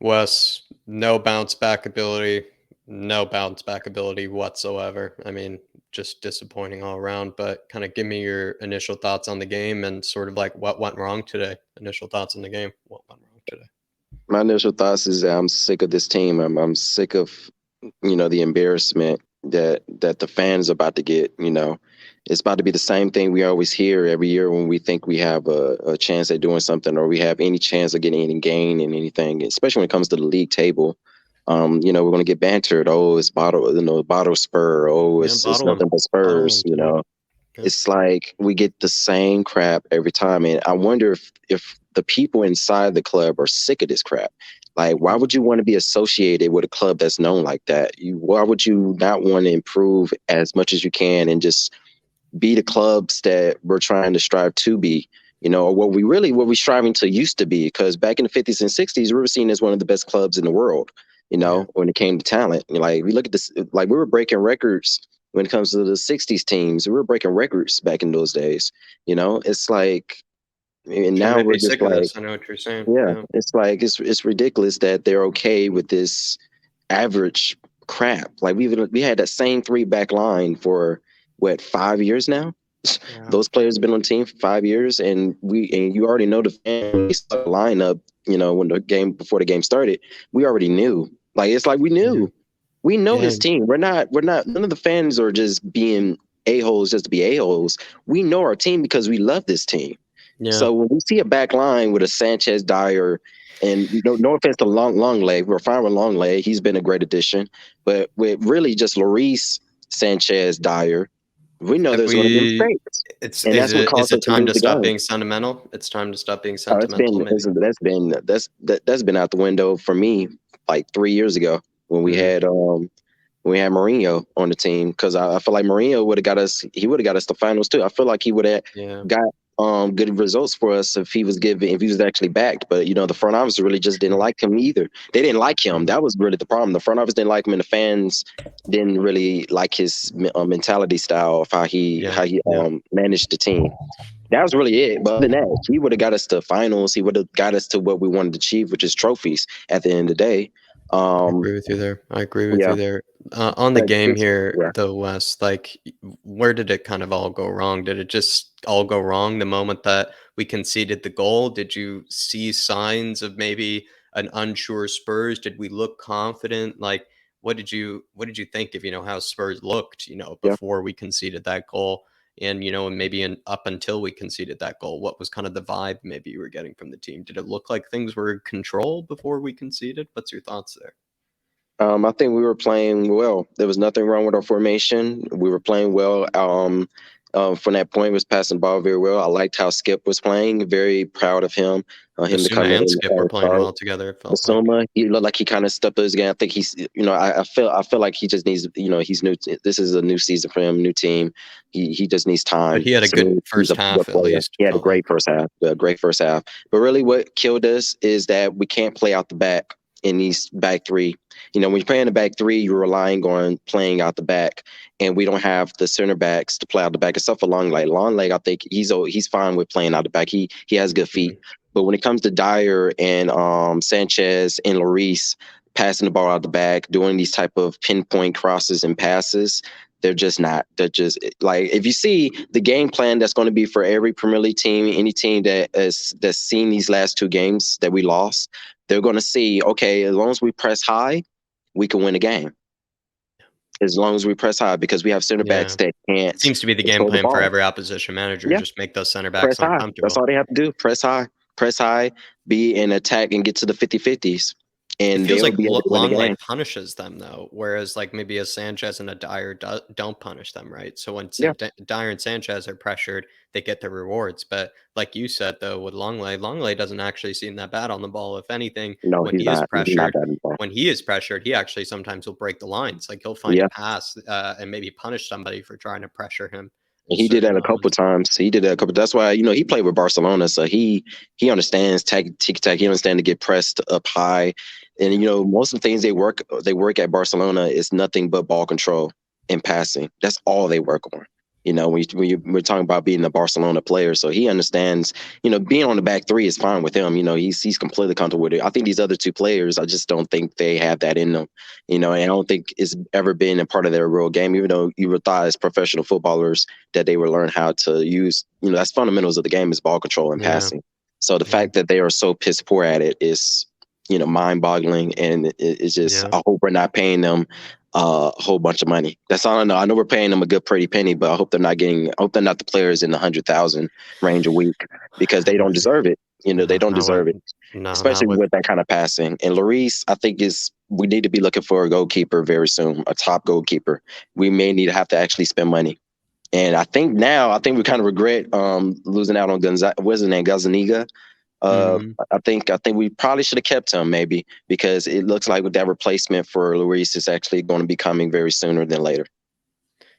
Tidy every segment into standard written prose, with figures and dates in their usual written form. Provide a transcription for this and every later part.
Wes, no bounce back ability, no bounce back ability whatsoever. I mean, just disappointing all around. But kind of give me your initial thoughts on the game and sort of like what went wrong today. Initial thoughts on the game. What went wrong today? My initial thoughts is that I'm sick of this team. I'm sick of the embarrassment that the fans are about to get. It's about to be the same thing we always hear every year when we think we have a chance at doing something or we have any chance of getting any gain in anything, especially when it comes to the league table. We're going to get bantered. Oh, it's bottle spur. Oh, Yeah, it's bottle him, nothing but bottle Spurs. him today. Yeah. It's like we get the same crap every time, and I wonder if the people inside the club are sick of this crap. Like, why would you want to be associated with a club that's known like that? Why would you not want to improve as much as you can and just be the clubs that we're trying to strive to be? Or what we're striving to used to be. Because back in the 50s and 60s, we were seen as one of the best clubs in the world. Yeah. When it came to talent, like we look at this, like we were breaking records when it comes to the 60s teams. We were breaking records back in those days. It's like, and Team now might we're be just sick of like, this. I know what you're saying. yeah, Yeah. it's like it's ridiculous that they're okay with this average crap. Like we had that same three back line for what, 5 years now. Yeah. Those players have been on the team for 5 years, and you already know the lineup. When the game before the game started, we already knew. Like it's like we Yeah. knew. We know Yeah. this team. We're not. None of the fans are just being a-holes just to be a-holes. We know our team because we love this team. Yeah. So when we see a back line with a Sanchez, Dyer, and no offense to Longley, we're fine with Longley. He's been a great addition, but with really just Lloris, Sanchez, Dyer, we know Have there's going to be we? mistakes, It's and that's what is caused us it to time lose to the stop game. being sentimental? It's time to stop being Oh, it's sentimental. been Maybe. that's been out the window for me like 3 years ago when we Mm, had Mourinho on the team, because I feel like Mourinho would have got us. He would have got us the finals too. I feel like he would have yeah. got good results for us if he was actually backed. But the front office really just didn't Mm, like him either. They didn't like him. mm, That was really the problem. The front office didn't like him, and the fans didn't really like his mentality style of how he yeah. how he Yeah. managed the team. That was really it. But other than that, he would have got us to finals. He would have got us to what we wanted to achieve, which is trophies at the end of the day. I Um, agree with you there. I agree with yeah, you there. On the but game it's here, yeah. though, Wes, like, where did it kind of all go wrong? Did it just all go wrong the moment that we conceded the goal? Did you see signs of maybe an unsure Spurs? Did we look confident? Like, what did you think of how Spurs looked Yeah. before we conceded that goal? And and maybe up until we conceded that goal, what was kind of the vibe maybe you were getting from the team? Did it look like things were in control before we conceded? What's your thoughts there? I think we were playing well. There was nothing wrong with our formation. We were playing well. From that point, was passing the ball very well. I liked how Skip was playing. Very proud of him. Him to Basuma come in and and Skip were playing start. well together, it felt like. Basuma, he looked like he kind of stepped up his game. I think he's, I feel like he just needs, he's new. This is a new season for him, new team. He just needs But time. he had a To good me, he's first a half at player. least, He had a felt like. great first half, a great first half. But really, what killed us is that we can't play out the back in these back three. When you're playing the back three, you're relying on playing out the back, and we don't have the center backs to play out the back except for Longley. Longley, I think he's fine with playing out the back. He has good feet. Mhm. But when it comes to Dyer and Sanchez and Lloris passing the ball out the back, doing these type of pinpoint crosses and passes, they're just not. They're just like, if you see the game plan that's going to be for every Premier League team, any team that's seen these last two games that we lost, they're going to see, okay, as long as we press high, we can win a game. As long as we press high, because we have center backs Yeah. that can't Seems to be the game control the plan for ball. every opposition manager, Yeah, just make those center press backs high. That's uncomfortable. all they have to do. Press high, be in attack and get to the 50-50s. It And feels they'll like be able to win the Longley game. punishes them though, whereas like maybe a Sanchez and a Dyer don't punish them, right? So when say Yeah. Dyer and Sanchez are pressured, they get the rewards. But like you said though, with Longley doesn't actually seem that bad on the ball. If anything, No, when he's he is not. He's not pressured, that involved. he actually sometimes will break the lines. Like he'll find a Yeah. pass and maybe punish somebody for trying to pressure him in And he did certain that a couple moments. times. He did that a couple. That's why he played with Barcelona, so he understands tick tack. He understands to get pressed up high, and Yeah. most of the things they work at Barcelona is nothing but ball control and passing. That's all they work on. We're talking about being a Barcelona player, so he understands. Being on the back three is fine with him. He's completely comfortable with it. I think these other two players, I just don't think they have that in them. And I don't think it's ever been a part of their real game. Even though you would thought as professional footballers that they would learn how to use, that's fundamentals of the game is ball control and Yeah, passing. So the yeah, fact that they are so piss poor at it is, mind-boggling, and it's just yeah. I hope we're not paying them a whole bunch of money. That's all I know. I know we're paying them a good pretty penny, but I hope I hope they're not the players in the 100,000 range a week, because they don't deserve it. They No, don't not with deserve it, no, not especially with with that kind of passing. And Lloris, I think we need to be looking for a goalkeeper very soon, a top goalkeeper. We may need to have to actually spend money. And I think we kind of regret losing out on what's his name, Gazaniga. mhm. I think we probably should have kept him, maybe, because it looks like with that replacement for Lloris is actually going to be coming very sooner than later.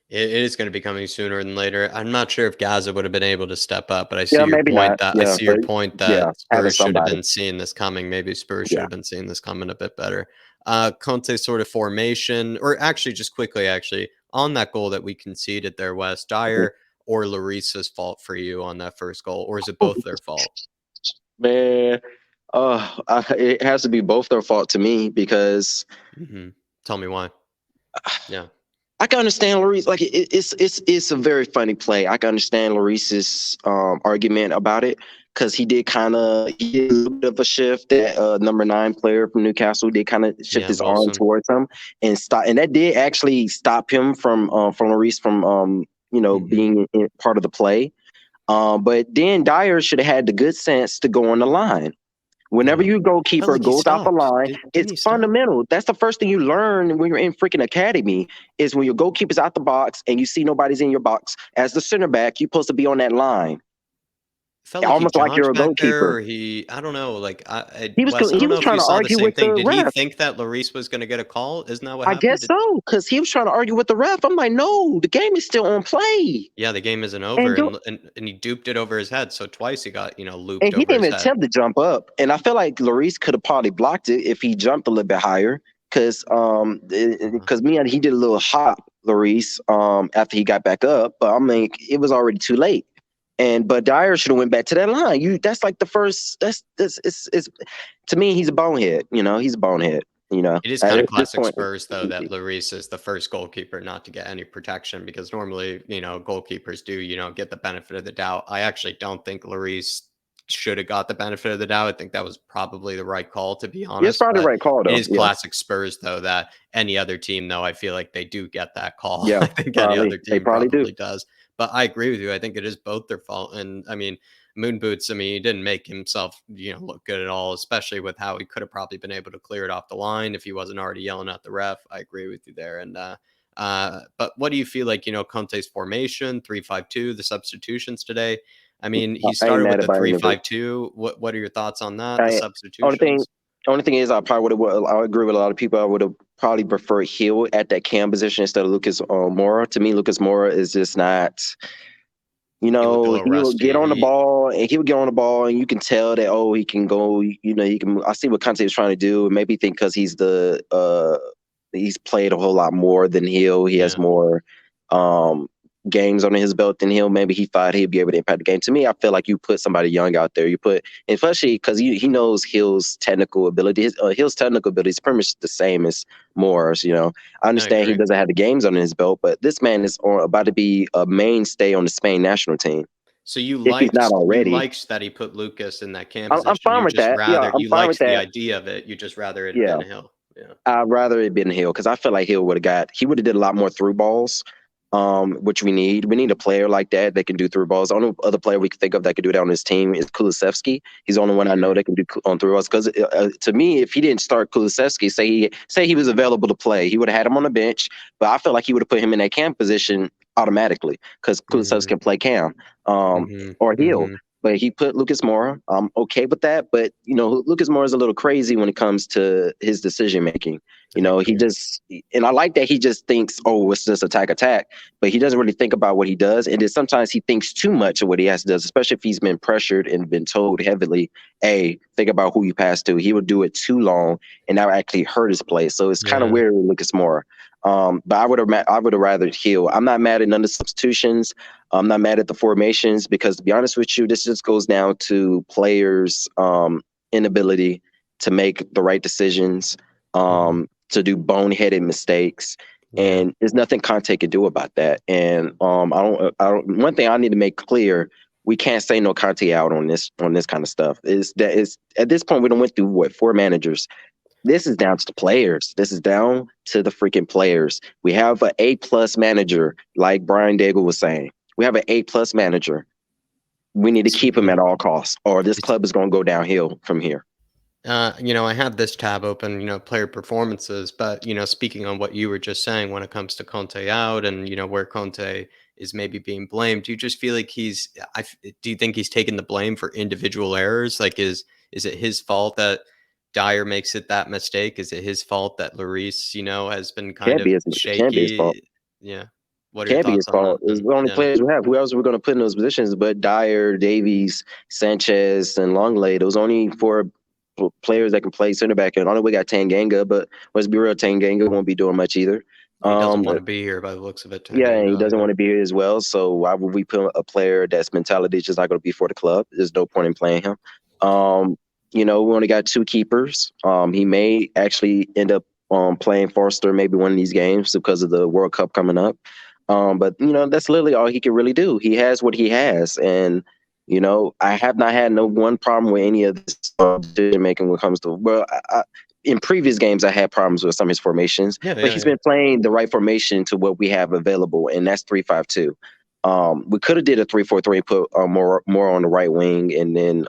It is gonna be coming sooner than later. I'm not sure if Gaza would have been able to step up, but Yeah, maybe not. I Yeah, see your but point yeah, that having Spurs should have somebody. been seeing this coming. Maybe Spurs should Yeah. have been seeing this coming a bit better. Conte sort of formation, or actually, just quickly, actually, on that goal that we conceded there, Wes Dyer or Larissa's fault for you on that first goal, or is it both their fault? Man, it has to be both their fault to me, because Hmm. Tell me why. Yeah, I can understand Lloris. Like, it's a very funny play. I can understand Lloris's argument about it, because he did a little bit of a shift. That number 9 player from Newcastle did kind of shift yeah, his arm Wilson. towards him and stop, and that did actually stop him from Lloris from Hmm. being part of the play. But then Dyer should have had the good sense to go on the line. Whenever Yeah, your felt goalkeeper like he goes out the stopped. line, Didn't it's he stop? fundamental. That's the first thing you learn when you're in freaking academy, is when your goalkeeper's out the box and you see nobody's in your box. As the center back, you're supposed to be on that line, Felt like he almost like you're dodged a back there, goalkeeper. or I don't know, like, Wes, I He don't know was if trying you to saw the argue same with thing. the Did he ref. think that Lloris was gonna get a call? Isn't that what I happened? guess so, because he was trying to argue with the ref. I'm like, no, the game is still on play. Yeah, the game isn't over, And do and he duped it over his head, so twice he got, looped And he over didn't his even head. attempt to jump up. And I feel like Lloris could have probably blocked it if he jumped a little bit higher. Uh, Because he did a little hop, Lloris, after he got back up. But I mean, it was already too late. But Dyer should have went back to that line. That's like the first. That's it's to me, he's a bonehead. He's a bonehead. it is At kinda this classic point, Spurs, though, that Lloris is the first goalkeeper not to get any protection because normally, goalkeepers do, get the benefit of the doubt. I actually don't think Lloris should have got the benefit of the doubt. I think that was probably the right call, to be it's honest, probably the but right call it though. is Yeah, classic Spurs, though, that any other team, though, I feel like they do get that call. yeah, I think any probably other they team probably do. probably does. But I agree with you. I think it is both their fault, and, I mean, Moon Boots, I mean, he didn't make himself, look good at all, especially with how he could have probably been able to clear it off the line if he wasn't already yelling at the ref. I agree with you there. And but what do you feel like, Conte's formation, 3-5-2, the substitutions today? I mean, he I ain't started mad with the about any of it. 5-2. What are your thoughts on that? The I only thing substitutions? only thing is I probably would have. I agree with a lot of people. I would have probably preferred Hill at that cam position instead of Lucas Moura. To me, Lucas Moura is just not. He looked a little He will get rusty. on the ball, and he would get on the ball, and you can tell that, oh, he can go. He can. I see what Conte is trying to do. Maybe think because he's played a whole lot more than Hill. He has Yeah. more um games under his belt than Hill. Maybe he thought he'd be able to impact the game. To me, I feel like you put somebody young out there. You put, especially because he knows Hill's technical ability. Hill's technical ability is pretty much the same as Moore's. I I understand he agree. doesn't have the games under his belt, but this man is about to be a mainstay on the Spain national team So if he's not you already. liked that he put Lucas in that cam I'm position. fine You with just that. Yeah, rather I'm you fine with liked the that. idea of it. You just rather it had Yeah. been Hill. Yeah. I'd rather it been Hill, because I feel like Hill he would have did a lot more through balls, which we need. We need a player like that that can do through balls. The only other player we can think of that could do that on his team is Kulusevski. He's the only one I know Mhm. that can do on through balls. Because to me, if he didn't start Kulusevski, say he was available to play, he would have had him on the bench. But I feel like he would have put him in that cam position automatically, because Kulusevski Mhm. can play cam, Mhm. or Hill. Mhm. but he put Lucas Moura. I'm okay with that, but Lucas Moura is a little crazy when it comes to his decision making. I He agree. just, and I like that he just thinks, oh, it's just attack, but he doesn't really think about what he does. And then sometimes he thinks too much of what he has to do, especially if he's been pressured and been told heavily, hey, think about who you pass to. He would do it too long, and that would actually hurt his play. So it's kind of Yeah. weird with Lucas Moura. But I would have rather Hill. I'm not mad at none of the substitutions. I'm not mad at the formations because, to be honest with you, this just goes down to players' inability to make the right decisions, Hmm. to do boneheaded mistakes, Yeah. and there's nothing Conte can do about that. And I don't. One thing I need to make clear: we can't say no Conte out on this kind of stuff. Is that is at this point we don't went through what, 4 managers. This is down to the players. This is down to the freaking players. We have an A+ manager, like Brian Daigle was saying. We have an A+ manager. We need to keep him at all costs, or this club is going to go downhill from here. I had this tab open, player performances, but speaking on what you were just saying when it comes to Conte out and where Conte is maybe being blamed, do you just feel like do you think he's taking the blame for individual errors? Like, is it his fault that Dyer makes it that mistake? Is it his fault that Lloris, has been kind Can't be of his can't be his fault. shaky? Yeah. What are your Can't be his thoughts on fault. that It's then? the only Yeah. players we have. Who else are we going to put in those positions but Dyer, Davies, Sanchez, and Longley? Those only 4 players that can play center back. And only we got Tanganga, but let's be real, Tanganga won't be doing much either. He doesn't Um, want to be here by the looks of it, yeah, and he Tanganga doesn't want either. to be here as well. So why would we put a player that's mentality is just not going to be for the club? There's no point in playing him. Um, we only got 2 keepers. He may actually end up playing Forster maybe one of these games because of the World Cup coming up. But that's literally all he can really do. He has what he has, and I have not had no one problem with any of this decision making when it comes to in previous games I had problems with some of his formations, Yeah, but yeah, he's yeah. been playing the right formation to what we have available, and that's 3-5-2. We could have did a 3-4-3, put more on the right wing, and then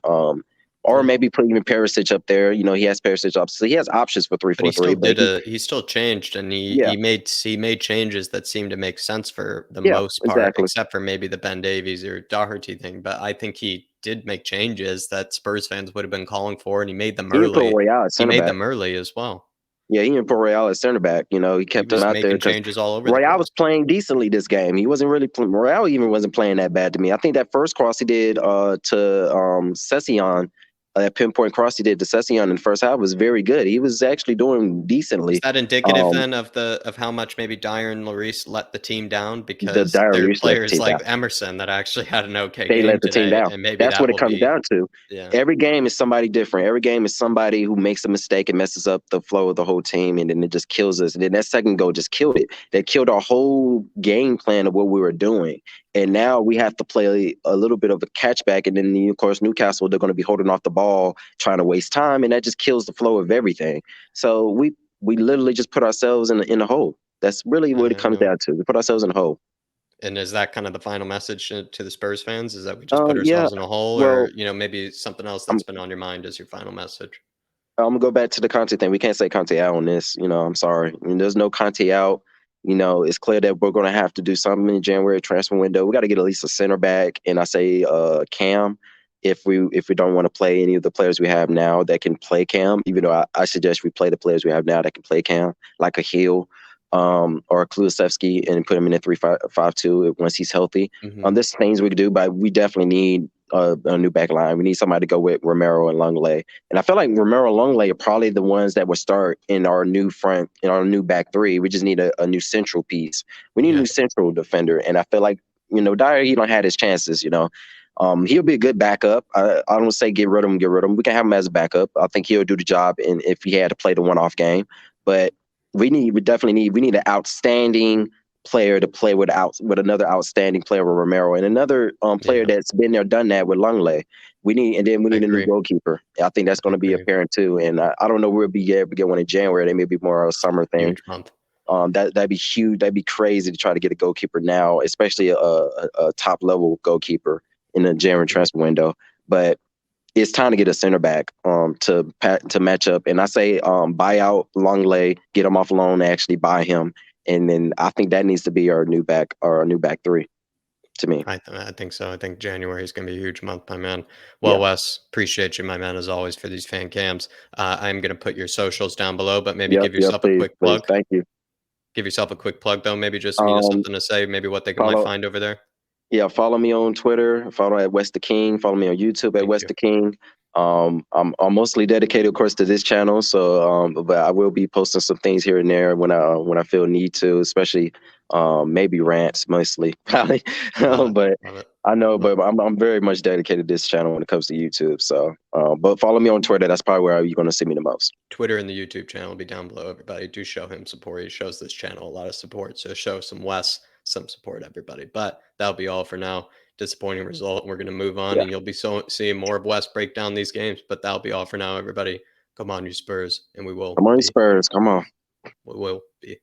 or Yeah. maybe put even Perisic up there. He has Perisic up, so he has options for three But he four still three. But he still changed, and he yeah, he made he made changes that seemed to make sense for the yeah, most part, exactly. except for maybe the Ben Davies or Doherty thing. But I think he did make changes that Spurs fans would have been calling for, and he made them He didn't put early. Royale at He center made back. them early as well. Yeah, he didn't put Royale at center back. He He kept him was out there making because changes all over the Royale place. was playing decently this game. He wasn't really Royale even wasn't playing that bad to me. I think that first cross he did to Session, that pinpoint cross he did to Session in the first half was very good. He was actually doing Is decently. that indicative Um, then of how much maybe Dyer and Lloris let the team down? the Because Dire there are Reese let the players team down. like Emerson that actually had an okay They game let the team today, down. and maybe That's that what it will comes be down to. yeah. Every game is somebody different. Every game is somebody who makes a mistake and messes up the flow of the whole team, and then it just kills us. And then that second goal just killed it. That killed our whole game plan of what we were doing. And now we have to play a little bit of a catchback. And then, of course, Newcastle, they're going to be holding off the ball, trying to waste time, and that just kills the flow of everything. So we literally just put ourselves in a hole. That's really what it Yeah, comes yeah. down to. We put ourselves in a hole. And is that kind of the final message to the Spurs fans? Is that we just put Yeah. ourselves in a hole, or Well, maybe something else I'm that's been on your mind as your final message? I'm gonna go back to the Conte thing. We can't say Conte out on this. I'm sorry. I mean, there's no Conte out. It's clear that we're gonna have to do something in January transfer window. We got to get at least a center back, and I say Cam. If we don't want to play any of the players we have now that can play Cam, even though I suggest we play the players we have now that can play Cam, like a Hill, or a Kulusevski, and put him in a 3-5-2 once he's healthy. Mhm. There's things we could do, but we definitely need a new back line. We need somebody to go with Romero and Longley. And I feel like Romero and Longley are probably the ones that will start in our new front, in our new back three. We just need a new central piece. We need a Yeah, new central defender. And I feel like, Dyer, he don't have his chances. He'll be a good backup. I don't say get rid of him. We can have him as a backup. I think he'll do the job and if he had to play the one-off game. But we need an outstanding player to play with another outstanding player with Romero and another player yeah, that's been there, done that with Langley. And then we I need a new agree, goalkeeper. I think that's I going to be agree. apparent too. And I don't know where we'll be able to get one in January. They may be more of a summer thing. Huge month. That'd be huge. That'd be crazy to try to get a goalkeeper now, especially a top level goalkeeper in the January Mhm. transfer window. But it's time to get a center back to match up. And I say buy out Longley, get him off loan, actually buy him, and then I think that needs to be our new back three. to me. I think so. I think January is going to be a huge month, my man. Well, Yeah. Wes, appreciate you, my man, as always, for these fan cams. I'm going to put your socials down below, but maybe Yep. give Yep. yourself a Please. quick Please. plug. Thank you. Give yourself a quick plug, though. Maybe just Um, something to say, maybe what they might follow. find over there. Yeah, follow me on Twitter. Follow at West the King. Follow me on YouTube at Thank West you. the King. I'm mostly dedicated, of course, to this channel. So, but I will be posting some things here and there when I feel need to, especially maybe rants mostly, probably. Love it. But Love it. I know, Love but I'm very much dedicated to this channel when it comes to YouTube. So, but follow me on Twitter. That's probably where you're going to see me the most. Twitter and the YouTube channel will be down below. Everybody, do show him support. He shows this channel a lot of support. So show some Wes some support, everybody. But that'll be all for now. Disappointing result. We're going to move on, Yeah, and you'll be seeing more of Wes break down these games. But that'll be all for now, everybody. Come on, you Spurs, and come on, Spurs. Come on. we will be.